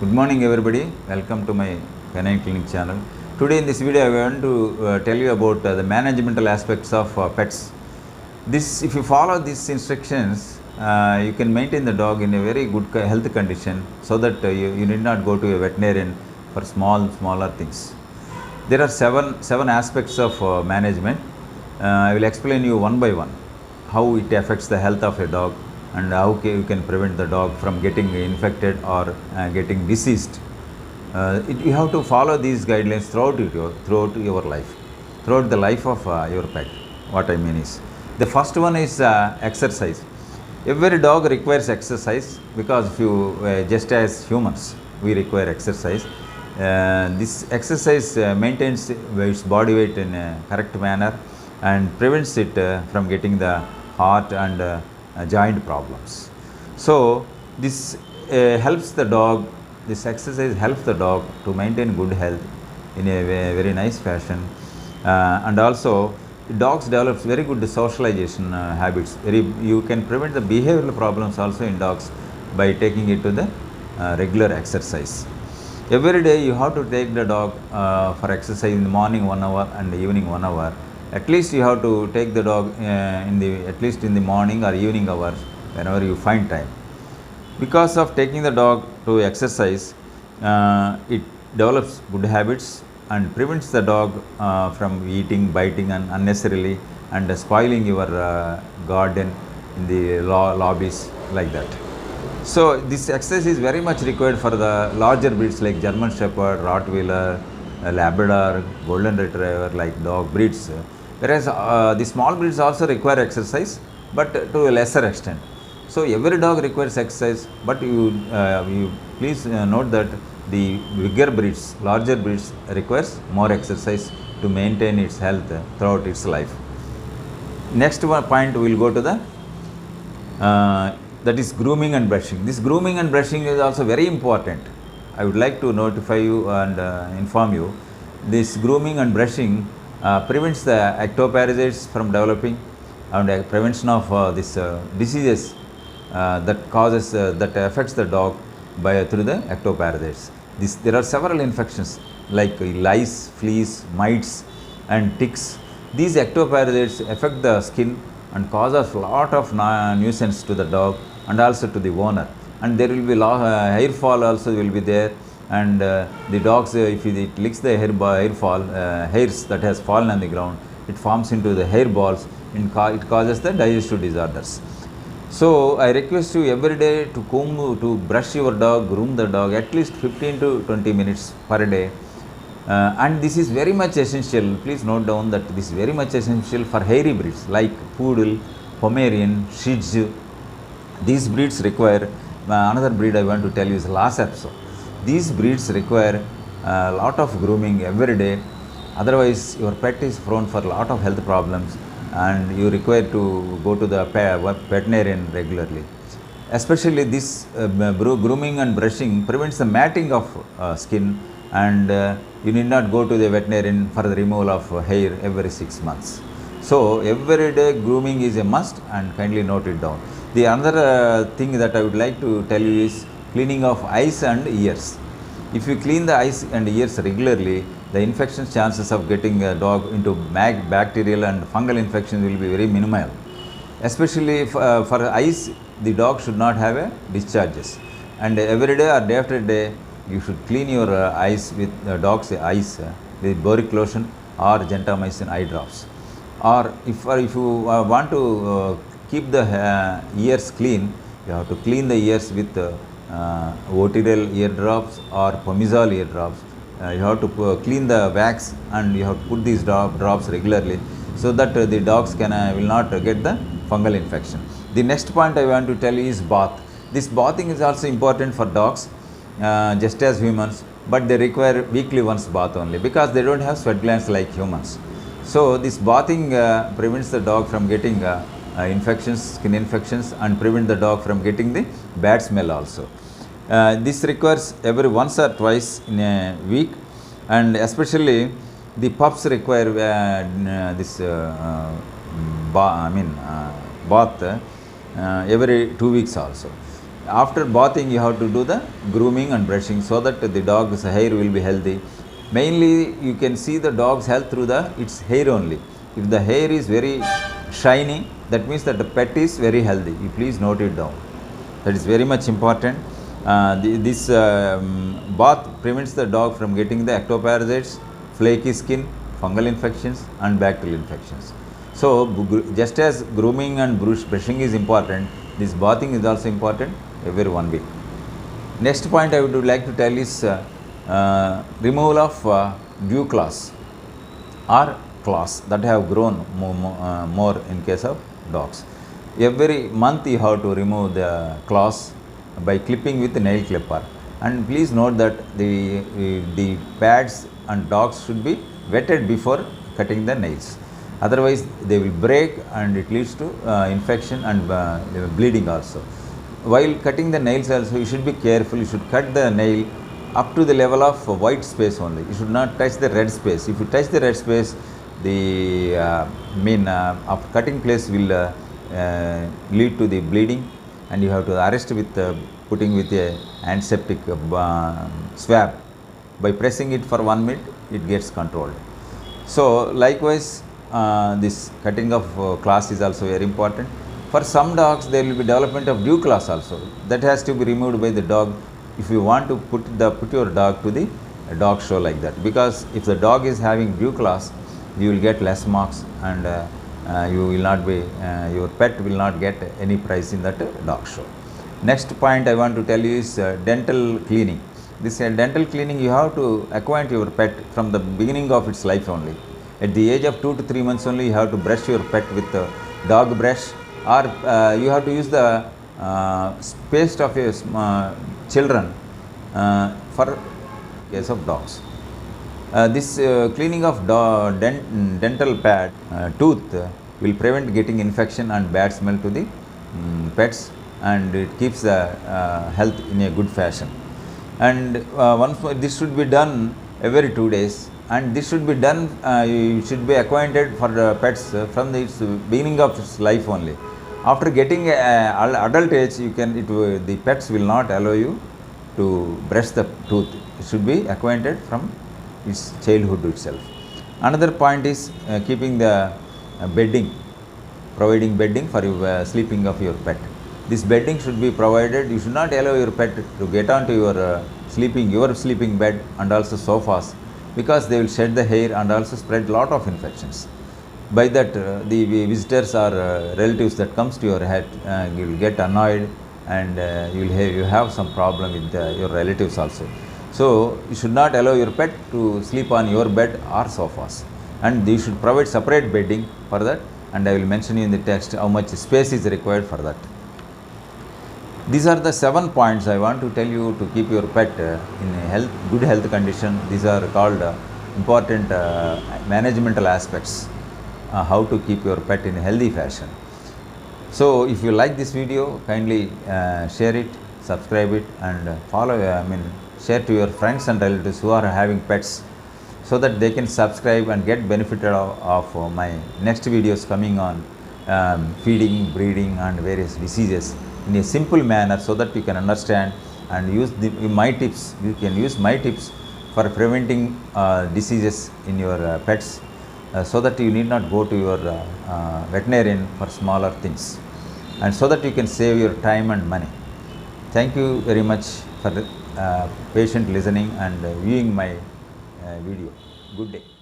Good morning everybody, welcome to my Canine Clinic channel. Today in this video I want to tell you about the managemental aspects of pets. If you follow these instructions, you can maintain the dog in a very good health condition so that you need not go to a veterinarian for smaller things. There are seven aspects of management. I will explain you one by one how it affects the health of a dog and how you can prevent the dog from getting infected or getting diseased. You have to follow these guidelines throughout your life, throughout the life of your pet. What I mean is, the first one is exercise. Every dog requires exercise because if you just as humans we require exercise. This exercise maintains its body weight in a correct manner and prevents it from getting the heart and joint problems. So this helps the dog, this exercise helps the dog to maintain good health in a very nice fashion, and also dogs develop very good socialization habits. You can prevent the behavioral problems also in dogs by taking it to the regular exercise. Every day you have to take the dog for exercise in the morning 1 hour and the evening 1 hour. At least you have to take the dog at least in the morning or evening hours whenever you find time. Because of taking the dog to exercise, it develops good habits and prevents the dog from eating, biting unnecessarily and spoiling your garden in the lobbies like that. So this exercise is very much required for the larger breeds like German Shepherd, Rottweiler, Labrador, Golden Retriever, like dog breeds. Whereas the small breeds also require exercise, but to a lesser extent. So every dog requires exercise, but you please note that the bigger breeds, larger breeds requires more exercise to maintain its health throughout its life. Next one point we will go to the that is grooming and brushing. This grooming and brushing is also very important. I would like to notify you and inform you. This grooming and brushing prevents the ectoparasites from developing and prevention of this diseases that affects the dog through the ectoparasites. There are several infections like lice, fleas, mites and ticks. These ectoparasites affect the skin and cause a lot of nuisance to the dog and also to the owner, and there will be hair fall also will be there, and the dogs if it licks the hair fall hairs that has fallen on the ground, it forms into the hair balls and it causes the digestive disorders. So I request you every day to brush your dog, groom the dog at least 15 to 20 minutes per day. And this is very much essential. Please note down that this is very much essential for hairy breeds like Poodle, Pomeranian, Shih Tzu. These breeds require, another breed I want to tell you is Lhasa Apso. These breeds require a lot of grooming every day. Otherwise, your pet is prone for a lot of health problems and you require to go to the veterinarian regularly. Especially this grooming and brushing prevents the matting of skin, and you need not go to the veterinarian for the removal of hair every 6 months. So every day grooming is a must, and kindly note it down. The another thing that I would like to tell you is cleaning of eyes and ears. If you clean the eyes and ears regularly, the infection chances of getting a dog into bacterial and fungal infections will be very minimal. Especially for eyes, the dog should not have discharges, and every day or day after day you should clean your eyes with dog's eyes with boric lotion or gentamicin eye drops. Or if you want to keep the ears clean, you have to clean the ears with Otirel ear drops or Pomizol ear drops. You have to clean the wax and you have to put these drops regularly so that the dogs will not get the fungal infection. The next point I want to tell you is bath. This bathing is also important for dogs just as humans, but they require weekly once bath only because they don't have sweat glands like humans. So this bathing prevents the dog from getting infections, skin infections, and prevent the dog from getting the bad smell also. This requires every once or twice in a week, and especially the pups require this bath every 2 weeks also. after bathing you have to do the grooming and brushing so that the dog's hair will be healthy. Mainly you can see the dog's health through its hair only. If the hair is very shiny, that means that the pet is very healthy. You please note it down. That is very much important. This bath prevents the dog from getting the ectoparasites, flaky skin, fungal infections and bacterial infections. So just as grooming and brushing is important, this bathing is also important every 1 week. Next point I would like to tell is removal of dew claws or claws that have grown more in case of dogs. Every month you have to remove the claws by clipping with nail clipper. And please note that the pads and dogs should be wetted before cutting the nails. Otherwise they will break and it leads to infection and bleeding also. While cutting the nails also you should be careful. You should cut the nail up to the level of white space only. You should not touch the red space. If you touch the red space, the of cutting place will lead to the bleeding, and you have to arrest with putting with a antiseptic swab. By pressing it for 1 minute, it gets controlled. So likewise, this cutting of claws is also very important. For some dogs, there will be development of dew claws also. That has to be removed by the dog. If you want to put your dog to the dog show like that, because if the dog is having dew claws, you will get less marks, and you will not be your pet will not get any prize in that dog show. Next point I want to tell you is dental cleaning. This dental cleaning, you have to acquaint your pet from the beginning of its life only. At the age of 2 to 3 months only, you have to brush your pet with a dog brush, or you have to use the paste of your children for case of dogs. This cleaning of dental pad tooth will prevent getting infection and bad smell to the pets, and it keeps the health in a good fashion. And once more, this should be done every 2 days, and this should be done, you should be acquainted for the pets from the beginning of its life only. After getting adult age, the pets will not allow you to brush the tooth. It should be acquainted from its childhood itself. Another point is keeping the bedding, providing bedding for your sleeping of your pet. This bedding should be provided. You should not allow your pet to get onto your sleeping bed and also sofas, because they will shed the hair and also spread lot of infections. By that the visitors or relatives that comes to your head, you will get annoyed, and you have some problem with your relatives also. So you should not allow your pet to sleep on your bed or sofas, and you should provide separate bedding for that, and I will mention you in the text how much space is required for that. These are the 7 points I want to tell you to keep your pet in good health condition. These are called important managemental aspects, how to keep your pet in a healthy fashion. So if you like this video, kindly share it, subscribe it, and share to your friends and relatives who are having pets, so that they can subscribe and get benefited of my next videos coming on feeding, breeding and various diseases in a simple manner, so that you can understand and use my tips. You can use my tips for preventing diseases in your pets, so that you need not go to your veterinarian for smaller things, and so that you can save your time and money. Thank you very much for patient listening and viewing my video. Good day.